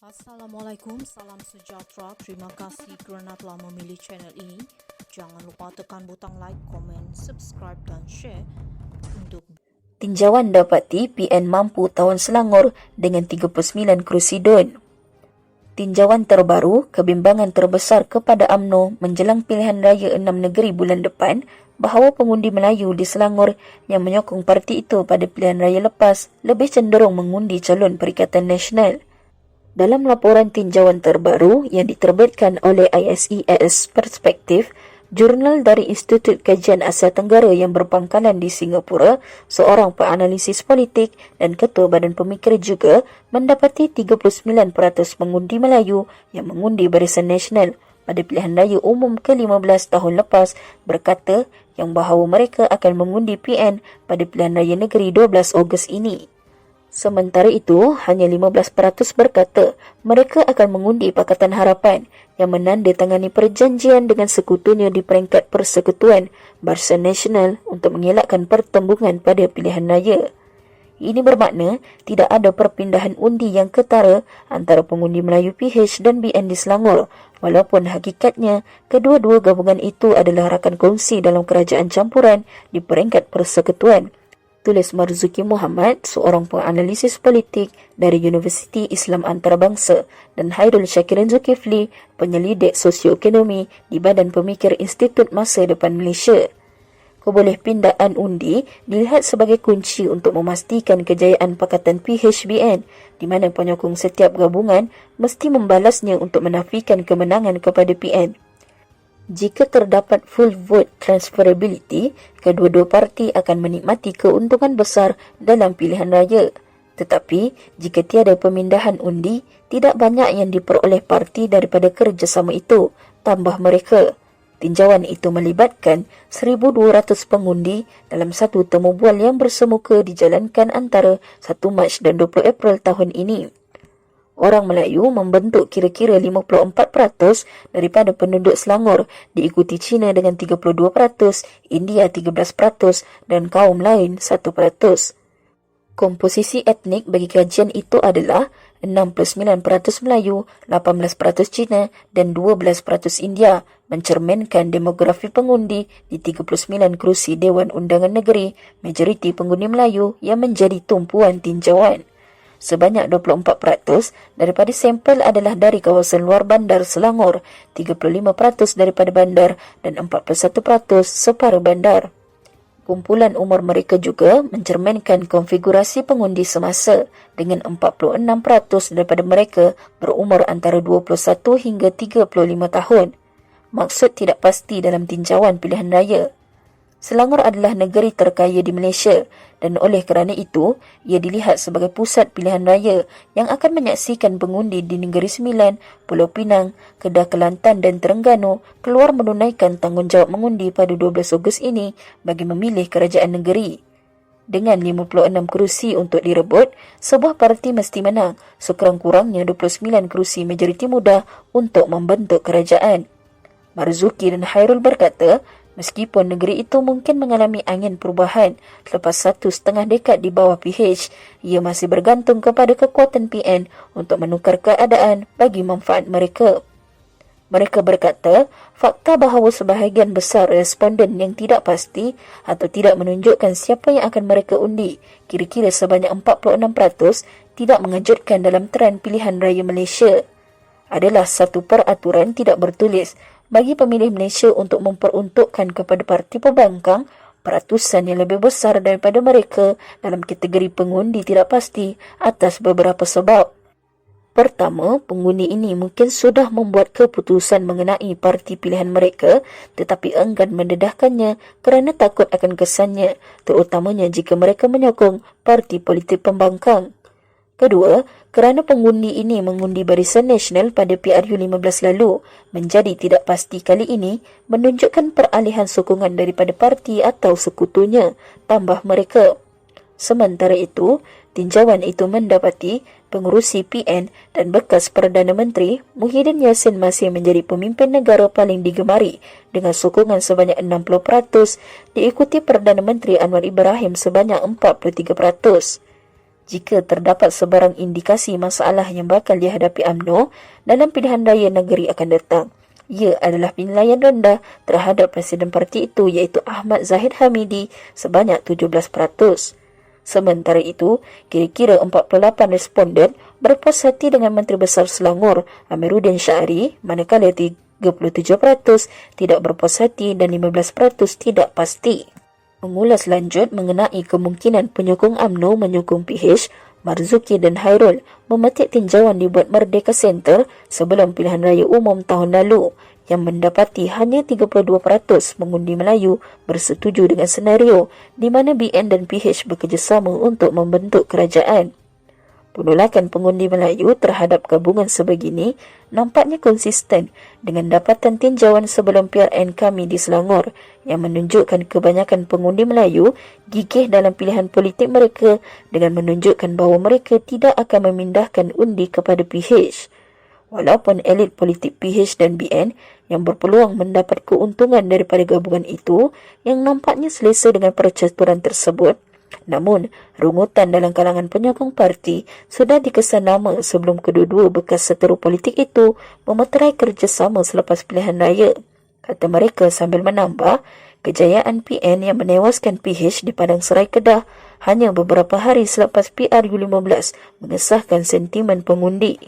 Assalamualaikum, salam sejahtera. Terima kasih kerana telah memilih channel ini. Jangan lupa tekan butang like, komen, subscribe dan share untuk Tinjauan dapati PN mampu tawan Selangor dengan 39 kerusi DUN. Tinjauan terbaru, kebimbangan terbesar kepada UMNO menjelang pilihan raya 6 negeri bulan depan bahawa pengundi Melayu di Selangor yang menyokong parti itu pada pilihan raya lepas lebih cenderung mengundi calon Perikatan Nasional. Dalam laporan tinjauan terbaru yang diterbitkan oleh ISEAS Perspektif, jurnal dari Institut Kajian Asia Tenggara yang berpangkalan di Singapura, seorang penganalisis politik dan ketua Badan Pemikir juga mendapati 39% pengundi Melayu yang mengundi Barisan Nasional pada pilihan raya umum ke-15 tahun lepas berkata yang bahawa mereka akan mengundi PN pada pilihan raya negeri 12 Ogos ini. Sementara itu, hanya 15% berkata mereka akan mengundi Pakatan Harapan yang menandatangani perjanjian dengan sekutunya di peringkat Persekutuan Barisan Nasional untuk mengelakkan pertembungan pada pilihan raya. Ini bermakna tidak ada perpindahan undi yang ketara antara pengundi Melayu PH dan BN di Selangor, walaupun hakikatnya kedua-dua gabungan itu adalah rakan kongsi dalam kerajaan campuran di peringkat Persekutuan. Tulis Marzuki Muhammad, seorang penganalisis politik dari Universiti Islam Antarabangsa, dan Hairul Syakirin Zulkifli, penyelidik sosioekonomi di Badan Pemikir Institut Masa Depan Malaysia. Kebolehpindaan undi dilihat sebagai kunci untuk memastikan kejayaan Pakatan PHBN, di mana penyokong setiap gabungan mesti membalasnya untuk menafikan kemenangan kepada PN. Jika terdapat full vote transferability, kedua-dua parti akan menikmati keuntungan besar dalam pilihan raya. Tetapi, jika tiada pemindahan undi, tidak banyak yang diperoleh parti daripada kerjasama itu, tambah mereka. Tinjauan itu melibatkan 1,200 pengundi dalam satu temubual yang bersemuka dijalankan antara 1 Mac dan 20 April tahun ini. Orang Melayu membentuk kira-kira 54% daripada penduduk Selangor, diikuti Cina dengan 32%, India 13% dan kaum lain 1%. Komposisi etnik bagi kajian itu adalah 69% Melayu, 18% Cina dan 12% India, mencerminkan demografi pengundi di 39 kerusi Dewan Undangan Negeri, majoriti pengundi Melayu yang menjadi tumpuan tinjauan. Sebanyak 24% daripada sampel adalah dari kawasan luar bandar Selangor, 35% daripada bandar dan 41% separa bandar. Kumpulan umur mereka juga mencerminkan konfigurasi pengundi semasa dengan 46% daripada mereka berumur antara 21 hingga 35 tahun. Maksud tidak pasti dalam tinjauan pilihan raya. Selangor adalah negeri terkaya di Malaysia dan oleh kerana itu, ia dilihat sebagai pusat pilihan raya yang akan menyaksikan pengundi di Negeri Sembilan, Pulau Pinang, Kedah Kelantan dan Terengganu keluar menunaikan tanggungjawab mengundi pada 12 Ogos ini bagi memilih kerajaan negeri. Dengan 56 kerusi untuk direbut, sebuah parti mesti menang sekurang-kurangnya 29 kerusi majoriti mudah untuk membentuk kerajaan. Marzuki dan Hairul berkata, meskipun negeri itu mungkin mengalami angin perubahan selepas 1,5 dekad di bawah PH, ia masih bergantung kepada kekuatan PN untuk menukar keadaan bagi manfaat mereka. Mereka berkata, fakta bahawa sebahagian besar responden yang tidak pasti atau tidak menunjukkan siapa yang akan mereka undi, kira-kira sebanyak 46%, tidak mengejutkan dalam trend pilihan raya Malaysia. Adalah satu peraturan tidak bertulis bagi pemilih Malaysia untuk memperuntukkan kepada parti pembangkang peratusan yang lebih besar daripada mereka dalam kategori pengundi tidak pasti atas beberapa sebab. Pertama, pengundi ini mungkin sudah membuat keputusan mengenai parti pilihan mereka tetapi enggan mendedahkannya kerana takut akan kesannya, terutamanya jika mereka menyokong parti politik pembangkang. Kedua, kerana pengundi ini mengundi Barisan Nasional pada PRU 15 lalu, menjadi tidak pasti kali ini menunjukkan peralihan sokongan daripada parti atau sekutunya, tambah mereka. Sementara itu, tinjauan itu mendapati pengurusi PN dan bekas Perdana Menteri Muhyiddin Yassin masih menjadi pemimpin negara paling digemari dengan sokongan sebanyak 60%, diikuti Perdana Menteri Anwar Ibrahim sebanyak 43%. Jika terdapat sebarang indikasi masalah yang bakal dihadapi UMNO dalam pilihan raya negeri akan datang, ia adalah penilaian rendah terhadap Presiden parti itu iaitu Ahmad Zahid Hamidi sebanyak 17%. Sementara itu, kira-kira 48 responden berpuas hati dengan Menteri Besar Selangor Amiruddin Syari, manakala 37% tidak berpuas hati dan 15% tidak pasti. Mengulas lanjut mengenai kemungkinan penyokong UMNO menyokong PH, Marzuki dan Hairul memetik tinjauan dibuat Merdeka Center sebelum pilihan raya umum tahun lalu yang mendapati hanya 32% mengundi Melayu bersetuju dengan senario di mana BN dan PH bekerjasama untuk membentuk kerajaan. Penolakan pengundi Melayu terhadap gabungan sebegini nampaknya konsisten dengan dapatan tinjauan sebelum PRN kami di Selangor yang menunjukkan kebanyakan pengundi Melayu gigih dalam pilihan politik mereka dengan menunjukkan bahawa mereka tidak akan memindahkan undi kepada PH. Walaupun elit politik PH dan BN yang berpeluang mendapat keuntungan daripada gabungan itu yang nampaknya selesa dengan percaturan tersebut, namun, rungutan dalam kalangan penyokong parti sudah dikesan lama sebelum kedua-dua bekas seteru politik itu memeterai kerjasama selepas pilihan raya. Kata mereka sambil menambah, kejayaan PN yang menewaskan PH di Padang Serai Kedah hanya beberapa hari selepas PRU15 mengesahkan sentimen pengundi.